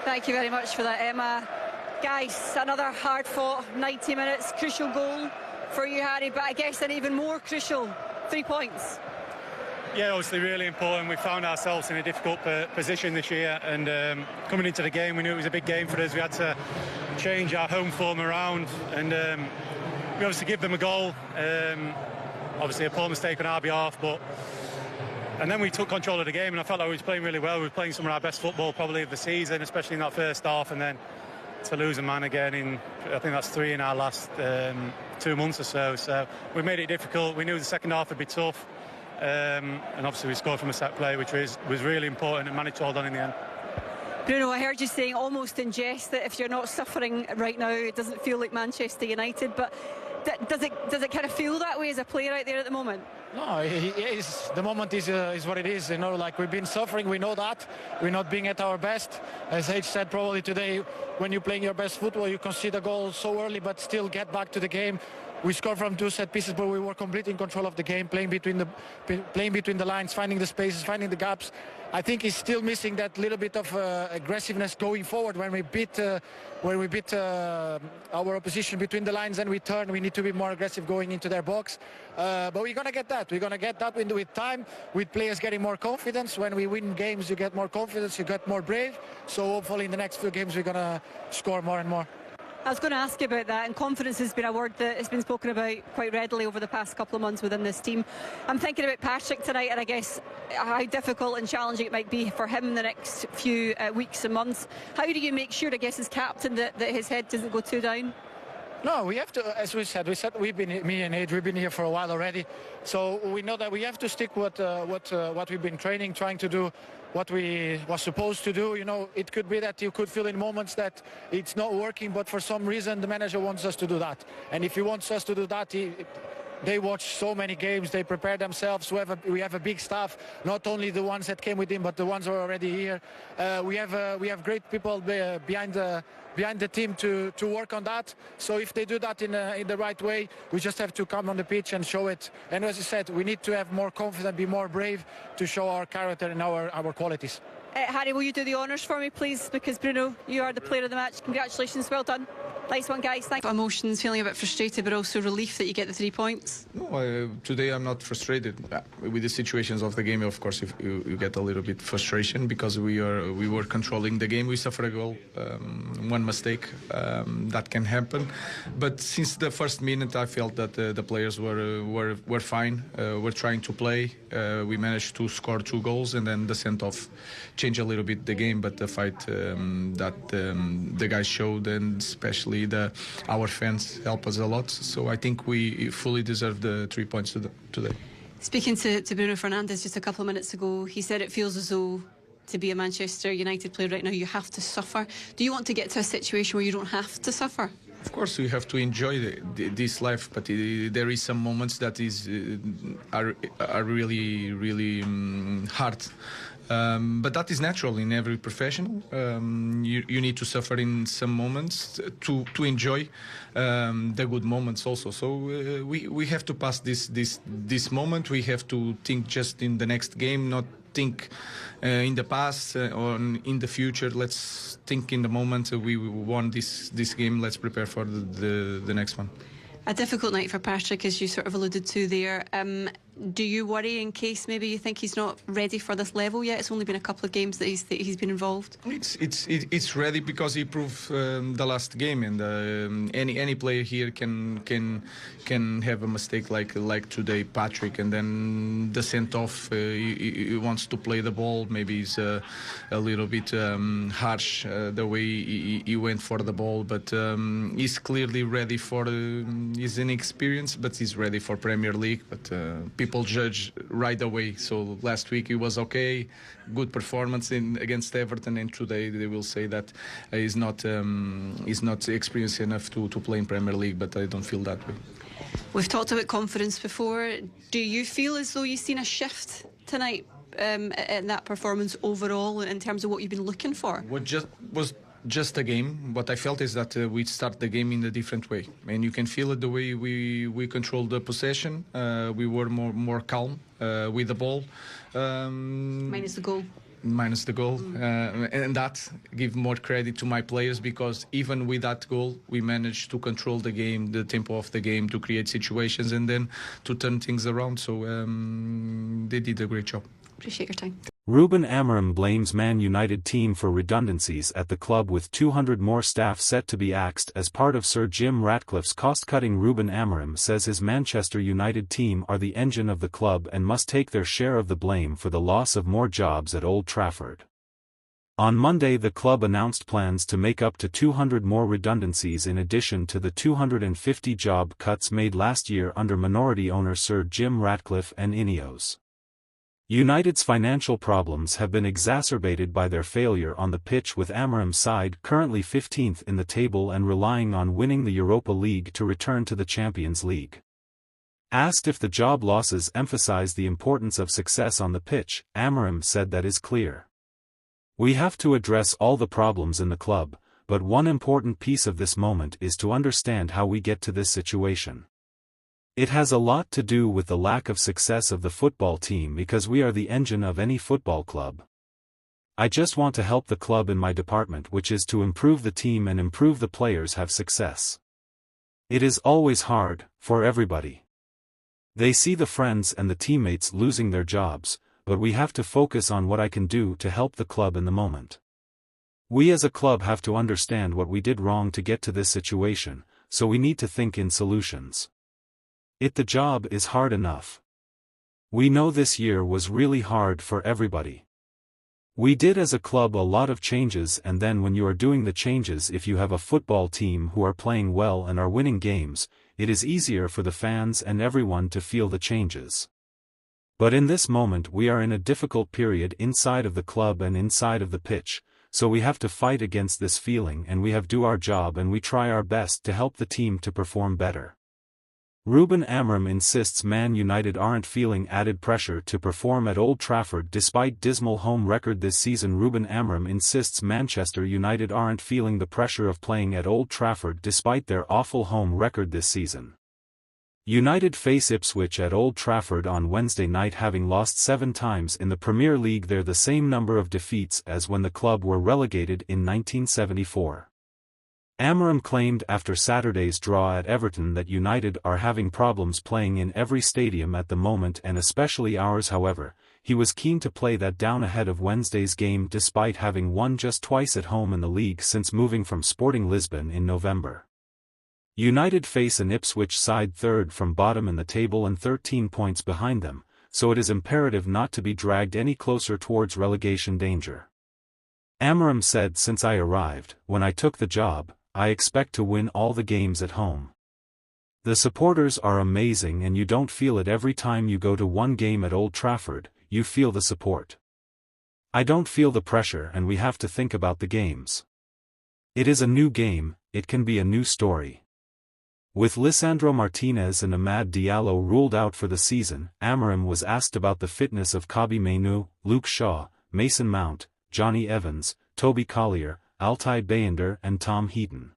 Thank you very much for that, Emma. Guys, another hard-fought 90 minutes, crucial goal for you, Harry, but I guess an even more crucial 3 points. Yeah, obviously really important. We found ourselves in a difficult position this year, and coming into the game, we knew it was a big game for us. We had to change our home form around, and we obviously give them a goal. Obviously a poor mistake on our behalf, and then we took control of the game, and I felt like we was playing really well. We were playing some of our best football probably of the season, especially in that first half, and then to lose a man again in, I think that's 3 in our last 2 months or so. So we made it difficult. We knew the second half would be tough, and obviously we scored from a set play, which was really important, and managed to hold on in the end. Bruno, I heard you saying almost in jest that if you're not suffering right now, it doesn't feel like Manchester United, but does it kind of feel that way as a player out there at the moment? No, the moment is what it is. You know, like we've been suffering, we know that. We're not being at our best. As H said probably today, when you're playing your best football, you concede a goal so early, but still get back to the game. We scored from 2 set pieces, but we were completely in control of the game, playing between the lines, finding the spaces, finding the gaps. I think he's still missing that little bit of aggressiveness going forward. When we beat our opposition between the lines and we turn, we need to be more aggressive going into their box. But we're gonna get that. We're gonna get that with time, with players getting more confidence. When we win games, you get more confidence, you get more brave. So hopefully in the next few games, we're gonna score more and more. I was going to ask you about that, and confidence has been a word that has been spoken about quite readily over the past couple of months within this team. I'm thinking about Patrick tonight, and I guess how difficult and challenging it might be for him in the next few weeks and months. How do you make sure, I guess, as captain, that his head doesn't go too down? No, we have to, as we said, me and Age, we've been here for a while already. So we know that we have to stick what we've been training, trying to do what we were supposed to do. You know, it could be that you could feel in moments that it's not working, but for some reason the manager wants us to do that. And if he wants us to do that, they watch so many games, they prepare themselves. We have a big staff, not only the ones that came with him, but the ones who are already here. We have great people behind the team to work on that. So if they do that in the right way, we just have to come on the pitch and show it. And as I said, we need to have more confidence, be more brave to show our character and our qualities. Harry, will you do the honours for me, please? Because, Bruno, you are the player of the match. Congratulations, well done. Nice one, guys. Thanks. Emotions, feeling a bit frustrated, but also relief that you get the 3 points? No, today I'm not frustrated. With the situations of the game, of course, if you get a little bit frustration because we were controlling the game. We suffered a goal, one mistake, that can happen. But since the first minute, I felt that the players were fine. Were trying to play. We managed to score 2 goals, and then the send-off changed a little bit the game. But the fight that the guys showed, and especially our fans, help us a lot. So I think we fully deserve the 3 points today. Speaking to Bruno Fernandes just a couple of minutes ago, he said it feels as though to be a Manchester United player right now you have to suffer. Do you want to get to a situation where you don't have to suffer? Of course, we have to enjoy this life, but there is some moments that are really hard. But that is natural in every professional. You need to suffer in some moments to enjoy the good moments also. So we have to pass this moment. We have to think just in the next game, not think in the past or in the future. Let's think in the moment. We won this game. Let's prepare for the next one. A difficult night for Patrick, as you sort of alluded to there. Do you worry in case maybe you think he's not ready for this level yet? It's only been a couple of games that he's been involved. It's ready because he proved the last game, and any player here can have a mistake like today, Patrick, and then the sent off. He wants to play the ball. Maybe he's a little bit harsh the way he went for the ball, but he's clearly ready for. He's inexperienced, but he's ready for Premier League. But people judge right away. So last week he was okay, good performance against Everton, and today they will say that he's not experienced enough to play in Premier League. But I don't feel that way. We've talked about confidence before. Do you feel as though you've seen a shift tonight in that performance overall in terms of what you've been looking for? Was just a game. What I felt is that we start the game in a different way, and you can feel it the way we controlled the possession. We were more calm with the ball. Minus the goal. minus the goal, and that give more credit to my players, because even with that goal we managed to control the game, the tempo of the game, to create situations and then to turn things around. So they did a great job. Appreciate your time. Ruben Amorim blames Man United team for redundancies at the club, with 200 more staff set to be axed as part of Sir Jim Ratcliffe's cost-cutting. Ruben Amorim says his Manchester United team are the engine of the club and must take their share of the blame for the loss of more jobs at Old Trafford. On Monday, the club announced plans to make up to 200 more redundancies in addition to the 250 job cuts made last year under minority owner Sir Jim Ratcliffe and Ineos. United's financial problems have been exacerbated by their failure on the pitch, with Amorim's side currently 15th in the table and relying on winning the Europa League to return to the Champions League. Asked if the job losses emphasize the importance of success on the pitch, Amorim said that is clear. We have to address all the problems in the club, but one important piece of this moment is to understand how we get to this situation. It has a lot to do with the lack of success of the football team, because we are the engine of any football club. I just want to help the club in my department, which is to improve the team and improve the players have success. It is always hard, for everybody. They see the friends and the teammates losing their jobs, but we have to focus on what I can do to help the club in the moment. We as a club have to understand what we did wrong to get to this situation, so we need to think in solutions. The job is hard enough. We know this year was really hard for everybody. We did as a club a lot of changes, and then when you are doing the changes, if you have a football team who are playing well and are winning games, it is easier for the fans and everyone to feel the changes. But in this moment we are in a difficult period inside of the club and inside of the pitch, so we have to fight against this feeling, and we have to do our job, and we try our best to help the team to perform better. Ruben Amorim insists Man United aren't feeling added pressure to perform at Old Trafford despite dismal home record this season. Ruben Amorim insists Manchester United aren't feeling the pressure of playing at Old Trafford despite their awful home record this season. United face Ipswich at Old Trafford on Wednesday night, having lost 7 times in the Premier League. They're the same number of defeats as when the club were relegated in 1974. Amorim claimed after Saturday's draw at Everton that United are having problems playing in every stadium at the moment, and especially ours. However, he was keen to play that down ahead of Wednesday's game, despite having won just twice at home in the league since moving from Sporting Lisbon in November. United face an Ipswich side third from bottom in the table and 13 points behind them, so it is imperative not to be dragged any closer towards relegation danger. Amorim said, "Since I arrived, when I took the job, I expect to win all the games at home. The supporters are amazing, and you don't feel it every time you go to one game at Old Trafford, you feel the support. I don't feel the pressure, and we have to think about the games. It is a new game, it can be a new story." With Lisandro Martinez and Amad Diallo ruled out for the season, Amorim was asked about the fitness of Kobbie Mainoo, Luke Shaw, Mason Mount, Johnny Evans, Toby Collier, Altay Bayender and Tom Heaton.